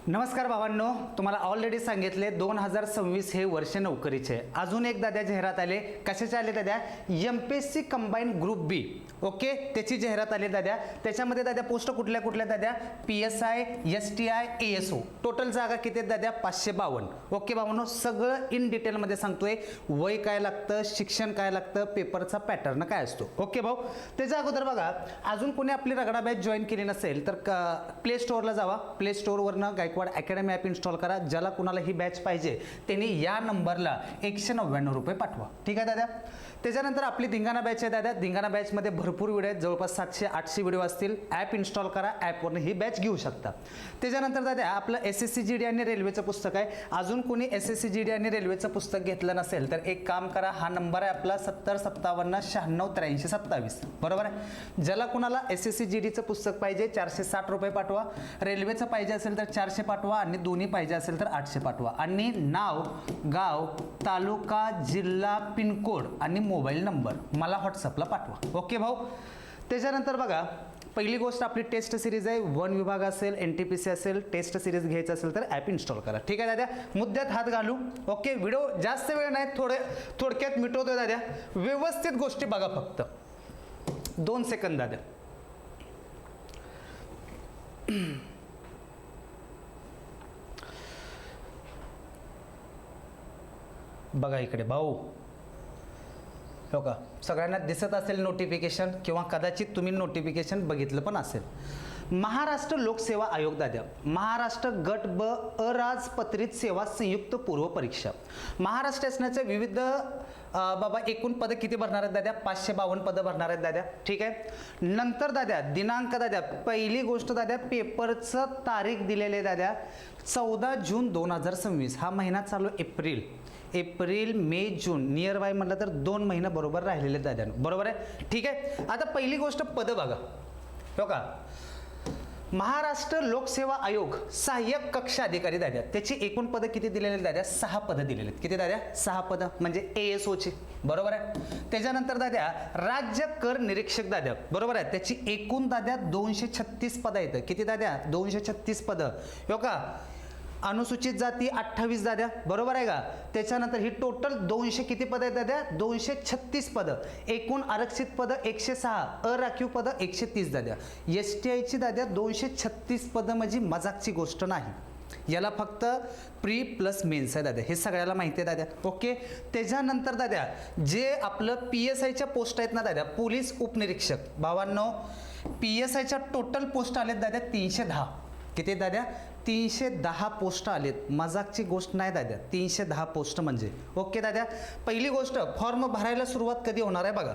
नमस्कार भावांनो, तुम्हाला ऑलरेडी सांगितले 2026 हे वर्ष नोकरीचे. अजून एक दाद्या जाहिरात आले. कशाचे आले दाद्या? MPSC कंबाईन ग्रुप बी. ओके, त्याची जाहिरात आली दाद्या. त्याच्यामध्ये दाद्या पोस्ट कुठल्या कुठल्या दाद्या? PSI, STI, ASO. टोटल जागा किती आहेत दाद्या? 552. ओके भावांनो, सगळं इन डिटेलमध्ये सांगतोय. वय काय लागतं, शिक्षण काय लागतं, पेपरचा पॅटर्न काय असतो. ओके भाऊ, त्याच्या अगोदर बघा, अजून कोणी आपली रगडा बॅच जॉईन केली नसेल तर प्ले स्टोअरला जावा. प्ले स्टोअरवरनं गायकवाड अकॅडमी ॲप इन्स्टॉल करा. ज्याला कुणाला ही बॅच पाहिजे त्यांनी या नंबरला 199 रुपये पाठवा. ठीक आहे दादा. त्याच्यानंतर आपली धिंगाणा बॅच आहे दादा. धिंगाणा बॅचमध्ये भरपूर व्हिडिओ आहेत, जवळपास 700-800 व्हिडिओ असतील. ॲप इन्स्टॉल करा, ॲपवरनं ही बॅच घेऊ शकता. त्याच्यानंतर दादा आपलं SSC GD आणि रेल्वेचं पुस्तक आहे. अजून कोणी SSC GD आणि रेल्वेचं पुस्तक घेतलं नसेल तर एक काम करा, हा नंबर आहे आपला 7057969327. बरोबर आहे. ज्याला कुणाला SSC GDचं पुस्तक पाहिजे 460 रुपये पाठवा. रेल्वेचं पाहिजे असेल तर 400 पाठवा आणि दोन्ही पाहिजे असेल तर 800 पाठवा. आणि नाव, गाव, तालुका, जिल्हा, पिनकोड आणि मोबाईल नंबर मला व्हॉट्सअपला पाठवा. ओके भाऊ. त्याच्यानंतर बघा, पहिली गोष्ट आपली टेस्ट सिरीज आहे. वन विभाग असेल, NTPC असेल, टेस्ट सिरीज घ्यायचं असेल तर ॲप इन्स्टॉल करा. ठीक आहे दादा. मुद्द्यात हात घालू. ओके, व्हिडिओ जास्त वेळ नाही, थोडक्यात मिटवतोय दादा. व्यवस्थित गोष्टी बघा, फक्त 2 सेकंद दादा. बघा इकडे भाऊ, हो का, सगळ्यांना दिसत असेल नोटिफिकेशन किंवा कदाचित तुम्ही नोटिफिकेशन बघितलं पण असेल. महाराष्ट्र लोकसेवा आयोग दाद्या, महाराष्ट्र गट ब अराजपत्रित सेवा संयुक्त पूर्व परीक्षा. महाराष्ट्र शासनाचे विविध बाबा एकूण पदं किती भरणार आहेत दाद्या? 552 पदं भरणार आहेत दाद्या. ठीक आहे. नंतर दाद्या दिनांक दाद्या, पहिली गोष्ट दाद्या, पेपरचं तारीख दिलेली आहे दाद्या 14 जून 2026. हा महिना चालू April, may, June, near by म्हटलं तर 2 महिने बरोबर राहिलेले दाद्या. बरोबर आहे. ठीक आहे. आता पहिली गोष्ट पदं बघा, हो का. महाराष्ट्र लोकसेवा आयोग सहाय्यक कक्ष अधिकारी दाद्या, त्याची एकूण पदं किती दिलेली दाद्या? 6 पदं दिलेली आहेत. किती दाद्या? 6 पदं, म्हणजे ASOची. बरोबर आहे. त्याच्यानंतर दाद्या राज्य कर निरीक्षक दाद्या, बरोबर आहे, त्याची एकूण दाद्या 236 पदं आहेत. किती दाद्या? 236 पदं, हो का. अनुसूचित जाती 28 दाद्या, बरोबर आहे का. त्याच्यानंतर ही टोटल 200 किती पदं आहेत दाद्या? 236 पदं. एकूण आरक्षित पदं 106, अराखीव पदं 130 दाद्या. STIची दाद्या 236 पदं म्हणजे मजाकची गोष्ट नाही. याला फक्त प्री प्लस मेन्स आहे दाद्या, हे सगळ्याला माहिती आहे दाद्या. ओके. त्याच्यानंतर दाद्या जे आपलं PSIच्या पोस्ट आहेत ना दाद्या, पोलीस उपनिरीक्षक भावांनो, PSIच्या टोटल पोस्ट आलेत दाद्या 310. किती दाद्या? 310 पोस्ट आलेत. मजाकची गोष्ट नाही दाद्या, 310 पोस्ट म्हणजे. ओके दाद्या. पहिली गोष्ट, फॉर्म भरायला सुरुवात कधी होणार आहे बघा.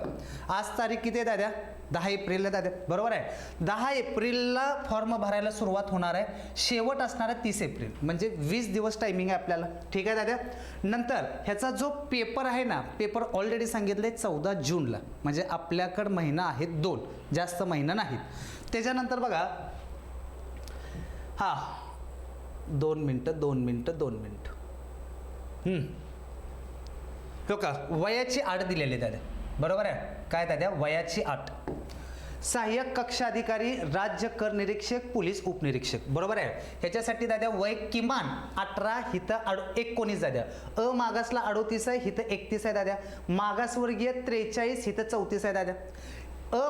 आज तारीख किती आहे दाद्या? 10 एप्रिलला दाद्या, बरोबर आहे. 10 एप्रिलला फॉर्म भरायला सुरुवात होणार आहे. शेवट असणार आहे 30 एप्रिल, म्हणजे 20 दिवस टायमिंग आहे आपल्याला. ठीक आहे दाद्या. नंतर ह्याचा जो पेपर आहे ना, पेपर ऑलरेडी सांगितले 14 जूनला, म्हणजे आपल्याकडं महिना आहेत 2, जास्त महिना नाहीत. त्याच्यानंतर बघा, हा 2 मिनटं. हो का. वयाची अट दिलेली दाद्या, बरोबर आहे. काय दाद्या? वयाची अट. सहाय्यक कक्ष अधिकारी, राज्य कर निरीक्षक, पोलीस उपनिरीक्षक, बरोबर आहे. ह्याच्यासाठी दाद्या वय किमान 18, हिथं 19 दाद्या. मागासला 38 आहे, हिथं 31 आहे दाद्या. मागासवर्गीय 43, हिथं 34 आहे दाद्या.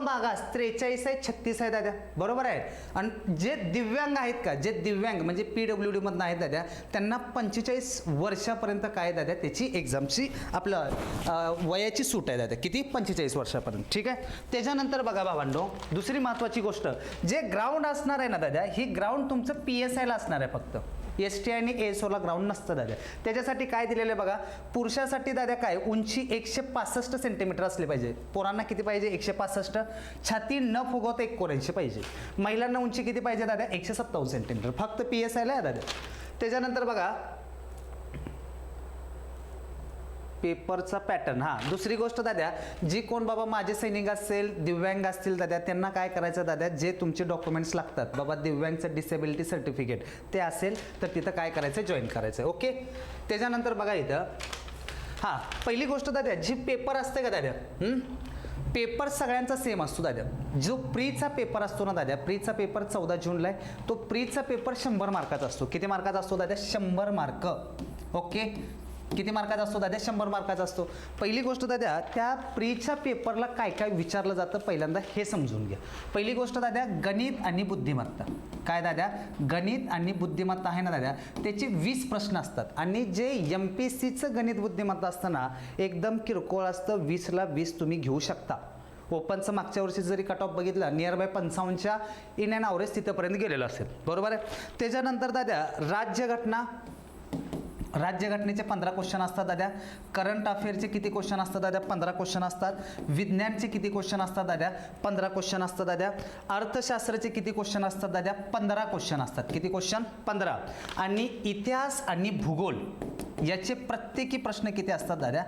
मागास 43 आहे, 36 आहे दाद्या, बरोबर आहे. आणि जे दिव्यांग आहेत का, जे दिव्यांग म्हणजे PWD मधनं आहेत दाद्या, त्यांना 45 वर्षापर्यंत काय दाद्या, त्याची एक्झामची आपलं वयाची सूट आहे दाद्या. किती? 45 वर्षापर्यंत. ठीक आहे. त्याच्यानंतर बघा भावांनो, दुसरी महत्त्वाची गोष्ट, जे ग्राउंड असणार आहे ना दाद्या, ही ग्राउंड तुमचं PSIला असणार आहे फक्त. STI आणि ASOला ग्राउंड नसतं दाद्या. त्याच्यासाठी काय दिलेलं आहे बघा, पुरुषासाठी दाद्या काय, उंची 165 सेंटीमीटर असली पाहिजे. पोरांना किती पाहिजे? 165. छाती न फुगवता 1 पाहिजे. महिलांना उंची किती पाहिजे दाद्या? 157 सेंटीमीटर. फक्त PSIला आहे दाद्या. त्याच्यानंतर बघा पेपरचा पॅटर्न. हां, दुसरी गोष्ट दाद्या, जी कोण बाबा माझे सैनिक असेल, दिव्यांग असतील दाद्या, त्यांना काय करायचं दाद्या, जे तुमचे डॉक्युमेंट्स लागतात बाबा, दिव्यांगचं डिसेबिलिटी सर्टिफिकेट ते असेल तर तिथं काय करायचं? जॉईन करायचं. ओके. त्याच्यानंतर बघा इथं, हां, पहिली गोष्ट दाद्या, जी पेपर असते का दाद्या, पेपर सगळ्यांचा सेम असतो दादा. जो प्रीचा पेपर असतो ना दादा, प्रीचा पेपर 14 जूनला आहे. तो प्रीचा पेपर 100 मार्काचा असतो. किती मार्काचा असतो दादा? 100 मार्क. ओके, किती मार्काचा असतो दादा? 100 मार्काचा असतो. पहिली गोष्ट दादा, त्या प्रीच्या पेपरला काय काय विचारलं जातं पहिल्यांदा हे समजून घ्या. पहिली गोष्ट दादा, गणित आणि बुद्धिमत्ता. काय दादा? गणित आणि बुद्धिमत्ता आहे ना दादा, त्याचे 20 प्रश्न असतात. आणि जे MPSCचं गणित बुद्धिमत्ता असतं ना, एकदम किरकोळ असतं. 20ला 20 तुम्ही घेऊ शकता. ओपनचं मागच्या वर्षी जरी कट ऑफ बघितला, नियर बाय 55च्या इन अँड ॲव्हरेज तिथंपर्यंत गेलेलं असेल. बरोबर आहे. त्याच्यानंतर दादा, राज्यघटना, राज्यघटनेचे 15 क्वेश्चन असतात दादा. करंट अफेअरचे किती क्वेश्चन असतात दादा? 15 क्वेश्चन असतात. विज्ञानचे किती क्वेश्चन असतात दादा? 15 क्वेश्चन असतात दादा. अर्थशास्त्राचे किती क्वेश्चन असतात दादा? 15 क्वेश्चन असतात. किती क्वेश्चन? 15. आणि इतिहास आणि भूगोल याचे प्रत्येकी प्रश्न किती असतात दादा?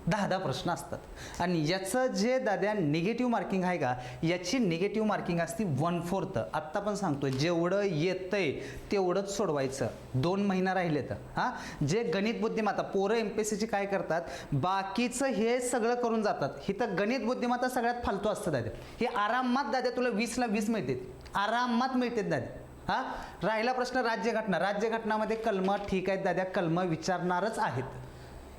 10 प्रश्न असतात. आणि याचं जे दादा निगेटिव्ह मार्किंग आहे का, याची निगेटिव्ह मार्किंग असते 1/4. आत्ता पण सांगतोय, जेवढं येतंय तेवढंच सोडवायचं. 2 महिना राहिले तर हां. जे गणित बुद्धिमत्ता पोरं MPSCची काय करतात, बाकीचं हे सगळं करून जातात. ही तर गणित बुद्धिमत्ता सगळ्यात फालतू असतं दादा. हे आरामात दादा तुला 20ला 20 मिळते, आरामात मिळतात दादा. हां, राहिला प्रश्न राज्यघटना. राज्यघटनामध्ये कलम ठीक आहेत दादा, कलम विचारणारच आहेत.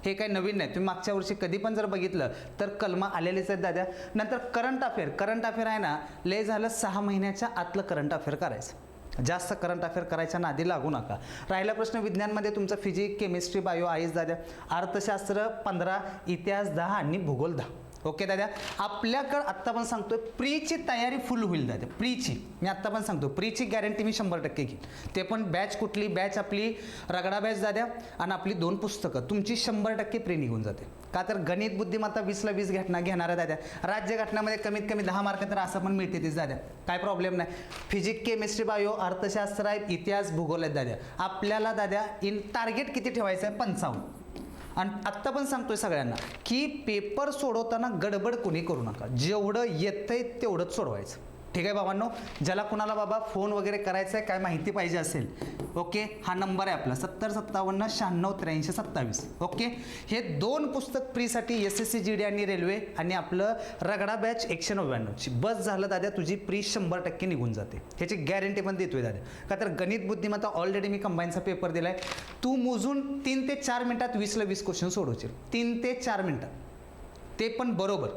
हे काही नवीन नाही. तुम्ही मागच्या वर्षी कधी पण जर बघितलं तर कलम आलेलेच आहेत दादा. नंतर करंट अफेअर. करंट अफेअर आहे ना, लय झालं 6 महिन्याच्या आतलं करंट अफेअर करायचं. जास्त करंट अफेअर करायच्या नादी लागू नका. राहिला प्रश्न विज्ञानमध्ये तुमचं फिजिक्स, केमिस्ट्री, बायो, आईस दादा. अर्थशास्त्र 15, इतिहास 10 आणि भूगोल 10. ओके दादा. आपल्याकडं आत्ता पण सांगतोय, प्रीची तयारी फुल होईल दादा. प्रीची मी आत्ता पण सांगतो, प्रीची गॅरंटी मी 100% घेईन. ते पण बॅच कुठली? बॅच आपली रगडा बॅच दादा. आणि आपली 2 पुस्तकं तुमची 100% प्री निघून जाते. का तर गणित बुद्धिमत्ता 20ला 20 घेणार आहे दादा. राज्यघटनामध्ये कमीत कमी 10 मार्क तर असं पण मिळते तीच दादा, काय प्रॉब्लेम नाही. फिजिक्स, केमिस्ट्री, बायो, अर्थशास्त्र आहे, इतिहास, भूगोल आहेत दादा. आपल्याला दादा इन टार्गेट किती ठेवायचं आहे? 55. आणि आत्ता पण सांगतोय सगळ्यांना की पेपर सोडवताना गडबड कोणी करू नका. जेवढं येतंय तेवढंच सोडवायचं. ठीक आहे बाबांनो. ज्याला कुणाला बाबा फोन वगैरे करायचं आहे, काय माहिती पाहिजे असेल, ओके, हा नंबर आहे आपला 7057969327. ओके, हे 2 पुस्तक प्रीसाठी SSC GD आणि रेल्वे आणि आपलं रगडा बॅच 199ची. बस झालं दादा, तुझी प्री 100% निघून जाते. ह्याची गॅरंटी पण देतोय दादा. का तर गणित बुद्धिमत्ता ऑलरेडी मी कंबाईनचा पेपर दिलाय. तू मोजून 3 ते 4 मिनिटात 20ला 20 क्वेश्चन सोडवशील. 3 ते 4 मिनिटात, ते पण बरोबर.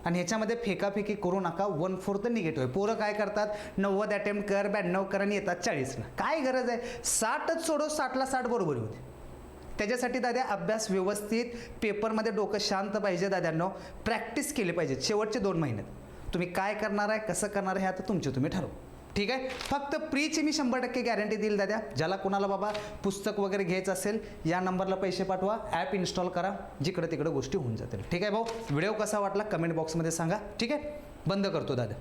आणि ह्याच्यामध्ये फेकाफेकी करू नका. 1/4 निगेटिव्ह आहे. पोरं काय करतात, 90 अटेम्प्ट कर, 92 कर आणि येतात 40ला. काय गरज आहे? 60च सोडव, 60ला 60 बरोबर होते. त्याच्यासाठी दादा अभ्यास व्यवस्थित, पेपरमध्ये डोकं शांत पाहिजे दाद्यांनो. प्रॅक्टिस केली पाहिजे. शेवटचे 2 महिन्यात तुम्ही काय करणार आहे, कसं करणार आहे, आता तुमचे तुम्ही ठरवा. ठीक आहे. फक्त प्रीची मी 100% गॅरंटी देईल दादा. ज्याला कोणाला बाबा पुस्तक वगैरे घ्यायचं असेल, या नंबरला पैसे पाठवा, ॲप इन्स्टॉल करा, जिकडे तिकडे गोष्टी होऊन जातील. ठीक आहे भाऊ. व्हिडिओ कसा वाटला कमेंट बॉक्समध्ये सांगा. ठीक आहे. बंद करतो दादा.